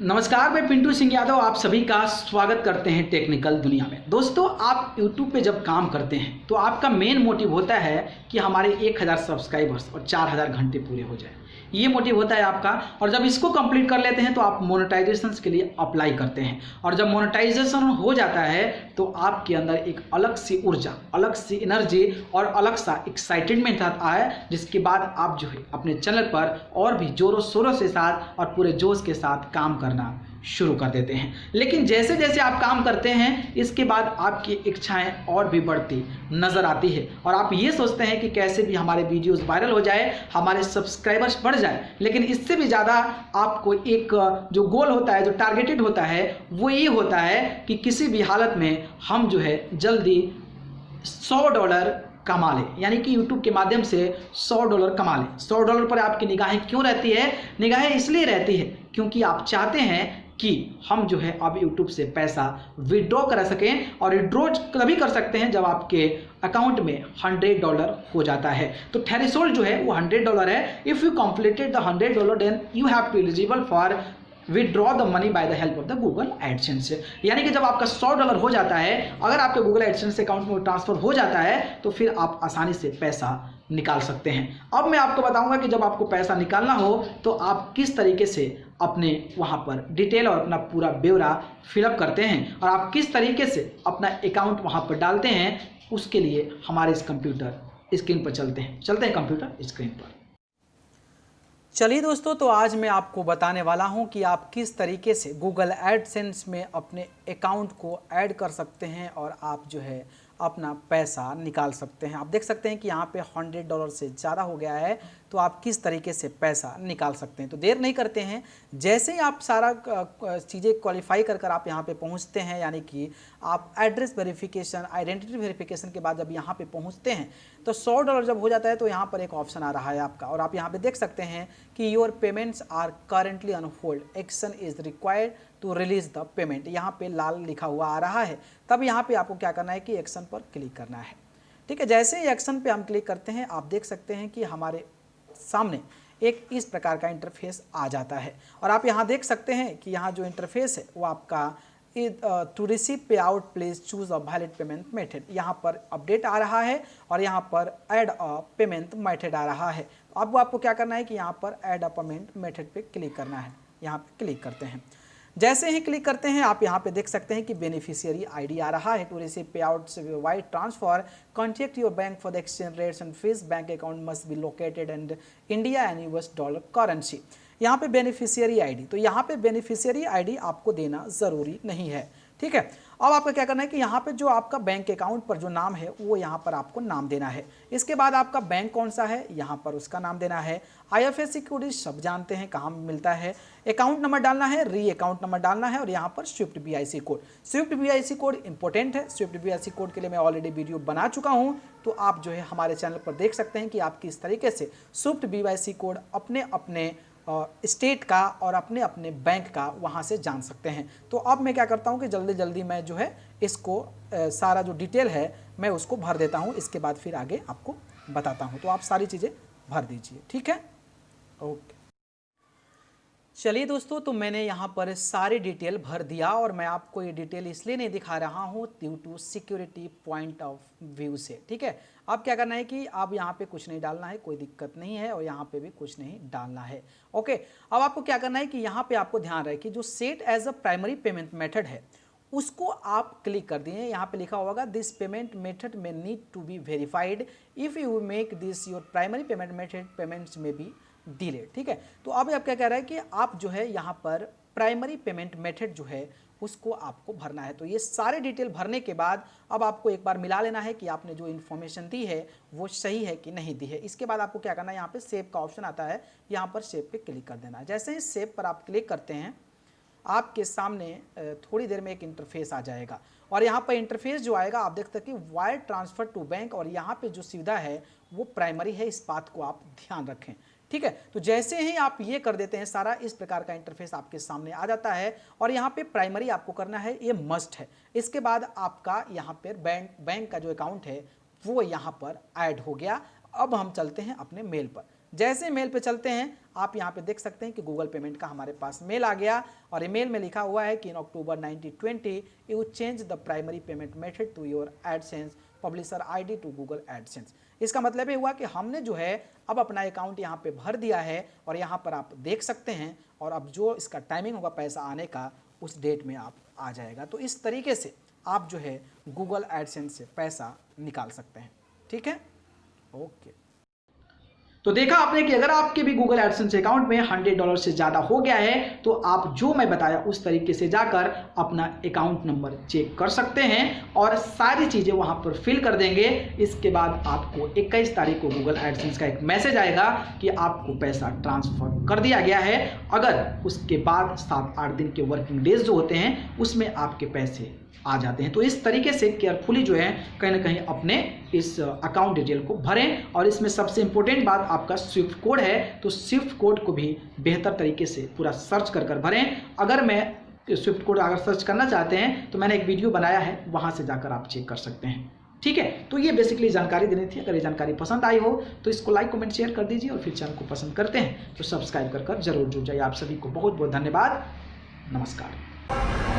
नमस्कार, मैं पिंटू सिंह यादव आप सभी का स्वागत करते हैं टेक्निकल दुनिया में। दोस्तों, आप YouTube पे जब काम करते हैं तो आपका मेन मोटिव होता है कि हमारे 1000 सब्सक्राइबर्स और 4000 घंटे पूरे हो जाए। ये मोटिव होता है आपका। और जब इसको कंप्लीट कर लेते हैं तो आप मोनेटाइजेशन के लिए अप्लाई करते हैं। और जब मोनेटाइजेशन हो जाता है तो आपके अंदर एक अलग सी ऊर्जा, अलग सी एनर्जी और अलग सा एक्साइटमेंट आता है, जिसके बाद आप जो है अपने चैनल पर और भी जोरों शोरों से साथ और पूरे जोश के साथ काम करना शुरू कर देते हैं। लेकिन जैसे जैसे आप काम करते हैं इसके बाद आपकी इच्छाएं और भी बढ़ती नज़र आती है और आप ये सोचते हैं कि कैसे भी हमारे वीडियोस वायरल हो जाए, हमारे सब्सक्राइबर्स बढ़ जाए। लेकिन इससे भी ज़्यादा आपको एक जो गोल होता है, जो टारगेटेड होता है, वो ये होता है कि किसी भी हालत में हम जो है जल्दी $100 कमा लें, यानी कि YouTube के माध्यम से $100 कमा लें। $100 पर आपकी निगाहें क्यों रहती है? निगाहें इसलिए रहती है क्योंकि आप चाहते हैं कि हम जो है अब YouTube से पैसा विड्रॉ करा सकें। और विड्रॉ तभी कर सकते हैं जब आपके अकाउंट में $100 हो जाता है। तो थ्रेशोल्ड जो है वो $100 है। If you completed the $100 then you have to eligible for withdraw the money by the help of the Google AdSense. यानी कि जब आपका $100 हो जाता है, अगर आपके गूगल एडसेंस अकाउंट में ट्रांसफर हो जाता है तो फिर आप आसानी से पैसा निकाल सकते हैं। अब मैं आपको बताऊंगा कि जब आपको पैसा निकालना हो तो आप किस तरीके से अपने वहां पर डिटेल और अपना पूरा ब्यौरा फिलअप करते हैं और आप किस तरीके से अपना अकाउंट वहां पर डालते हैं, उसके लिए हमारे इस कंप्यूटर स्क्रीन पर चलते हैं कंप्यूटर स्क्रीन पर। चलिए दोस्तों, तो आज मैं आपको बताने वाला हूं कि आप किस तरीके से गूगल एडसेंस में अपने अकाउंट को ऐड कर सकते हैं और आप जो है अपना पैसा निकाल सकते हैं। आप देख सकते हैं कि यहाँ पे $100 से ज़्यादा हो गया है, तो आप किस तरीके से पैसा निकाल सकते हैं। तो देर नहीं करते हैं, जैसे ही आप सारा चीज़ें क्वालिफाई कर आप यहाँ पे पहुँचते हैं, यानी कि आप एड्रेस वेरिफिकेशन, आइडेंटिटी वेरिफिकेशन के बाद जब यहाँ पे पहुँचते हैं तो $100 जब हो जाता है तो यहाँ पर एक ऑप्शन आ रहा है आपका, और आप यहाँ पे देख सकते हैं कि your payments are currently on hold, action is required to release the payment. यहाँ पे लाल लिखा हुआ आ रहा है। तब यहाँ पे आपको क्या करना है कि एक्शन पर क्लिक करना है। ठीक है, जैसे ही एक्शन पे हम क्लिक करते हैं आप देख सकते हैं कि हमारे सामने एक इस प्रकार का इंटरफेस आ जाता है। और आप यहाँ देख सकते हैं कि यहाँ जो इंटरफेस है वो आपका टू रिसीव पे out please choose a valid payment method, यहाँ पर अपडेट आ रहा है और यहाँ पर ऐड अ पेमेंट मेथड आ रहा है। अब आपको क्या करना है कि यहाँ पर ऐड अ पेमेंट मेथड पे क्लिक करना है। यहाँ पे क्लिक करते हैं, जैसे ही क्लिक करते हैं आप यहाँ पे देख सकते हैं कि बेनिफिशियरी आईडी आ रहा है। टू रिसीव पे out wide transfer contact your bank for the exchange rates and fees, bank account must be located and India and US dollar currency. यहाँ पे बेनिफिशियरी आईडी, तो यहाँ पे बेनिफिशियरी आईडी आपको देना ज़रूरी नहीं है। ठीक है, अब आपको क्या करना है कि यहाँ पे जो आपका बैंक अकाउंट पर जो नाम है वो यहाँ पर आपको नाम देना है। इसके बाद आपका बैंक कौन सा है यहाँ पर उसका नाम देना है। IFSC कोड सब जानते हैं कहाँ मिलता है। अकाउंट नंबर डालना है, री अकाउंट नंबर डालना है और यहाँ पर Swift BIC code. Swift BIC code important है। स्विफ्ट BIC कोड के लिए मैं ऑलरेडी वीडियो बना चुका हूँ, तो आप जो है हमारे चैनल पर देख सकते हैं कि आप किस तरीके से स्विफ्ट BIC कोड अपने अपने स्टेट का और अपने अपने बैंक का वहाँ से जान सकते हैं। तो अब मैं क्या करता हूँ कि जल्दी जल्दी मैं जो है इसको सारा जो डिटेल है मैं उसको भर देता हूँ, इसके बाद फिर आगे आपको बताता हूँ। तो आप सारी चीज़ें भर दीजिए, ठीक है। ओके, चलिए दोस्तों, तो मैंने यहाँ पर सारी डिटेल भर दिया और मैं आपको ये डिटेल इसलिए नहीं दिखा रहा हूँ due to security point of view से। ठीक है, अब क्या करना है कि अब यहाँ पे कुछ नहीं डालना है, कोई दिक्कत नहीं है, और यहाँ पे भी कुछ नहीं डालना है। ओके, अब आपको क्या करना है कि यहाँ पे आपको ध्यान रहे कि जो set as a primary payment method है उसको आप क्लिक कर दिए। यहाँ पे लिखा होगा this payment method may need to be verified, if you make this your primary payment method payments may be delay. ठीक है, तो अब क्या कह रहा है कि आप जो है यहाँ पर प्राइमरी पेमेंट मेथड जो है उसको आपको भरना है। तो ये सारे डिटेल भरने के बाद अब आपको एक बार मिला लेना है कि आपने जो इन्फॉर्मेशन दी है वो सही है कि नहीं दी है। इसके बाद आपको क्या करना है, यहाँ पे सेव का ऑप्शन आता है, यहाँ पर सेव पे क्लिक कर देना है। जैसे ही सेव पर आप क्लिक करते हैं आपके सामने थोड़ी देर में एक इंटरफेस आ जाएगा, और यहाँ पर इंटरफेस जो आएगा आप देख सकते हैं कि वायर ट्रांसफ़र टू बैंक, और यहाँ पे जो सुविधा है वो प्राइमरी है, इस बात को आप ध्यान रखें। ठीक है, तो जैसे ही आप ये कर देते हैं सारा इस प्रकार का इंटरफेस आपके सामने आ जाता है, और यहाँ पे प्राइमरी आपको करना है, ये मस्ट है। इसके बाद आपका यहाँ पर बैंक का जो अकाउंट है वो यहाँ पर ऐड हो गया। अब हम चलते हैं अपने मेल पर। जैसे मेल पे चलते हैं, आप यहाँ पे देख सकते हैं कि गूगल पेमेंट का हमारे पास मेल आ गया और ईमेल में लिखा हुआ है कि in October 1920 you change the primary payment method to your AdSense publisher ID to Google AdSense. इसका मतलब ये हुआ कि हमने जो है अब अपना अकाउंट यहाँ पे भर दिया है और यहाँ पर आप देख सकते हैं और अब जो इसका टाइमिंग होगा पैसा आने का उस डेट में आप आ जाएगा। तो इस तरीके से आप जो है गूगल एडसेंस से पैसा निकाल सकते हैं। ठीक है, ओके। तो देखा आपने कि अगर आपके भी गूगल एडसेंस अकाउंट में $100 से ज़्यादा हो गया है तो आप जो मैं बताया उस तरीके से जाकर अपना अकाउंट नंबर चेक कर सकते हैं और सारी चीज़ें वहां पर फिल कर देंगे। इसके बाद आपको 21 तारीख को गूगल एडसेंस का एक मैसेज आएगा कि आपको पैसा ट्रांसफर कर दिया गया है। अगर उसके बाद 7-8 दिन के वर्किंग डेज जो होते हैं उसमें आपके पैसे आ जाते हैं। तो इस तरीके से केयरफुली जो है कहीं ना कहीं अपने इस अकाउंट डिटेल को भरें। और इसमें सबसे इंपॉर्टेंट बात आपका स्विफ्ट कोड है, तो स्विफ्ट कोड को भी बेहतर तरीके से पूरा सर्च कर भरें। अगर मैं स्विफ्ट कोड अगर सर्च करना चाहते हैं तो मैंने एक वीडियो बनाया है, वहां से जाकर आप चेक कर सकते हैं। ठीक है, तो ये बेसिकली जानकारी देनी थी। अगर ये जानकारी पसंद आई हो तो इसको लाइक कमेंट शेयर कर दीजिए और फिर चैनल को पसंद करते हैं तो सब्सक्राइब कर जरूर जुड़ जाइए। आप सभी को बहुत बहुत धन्यवाद। नमस्कार।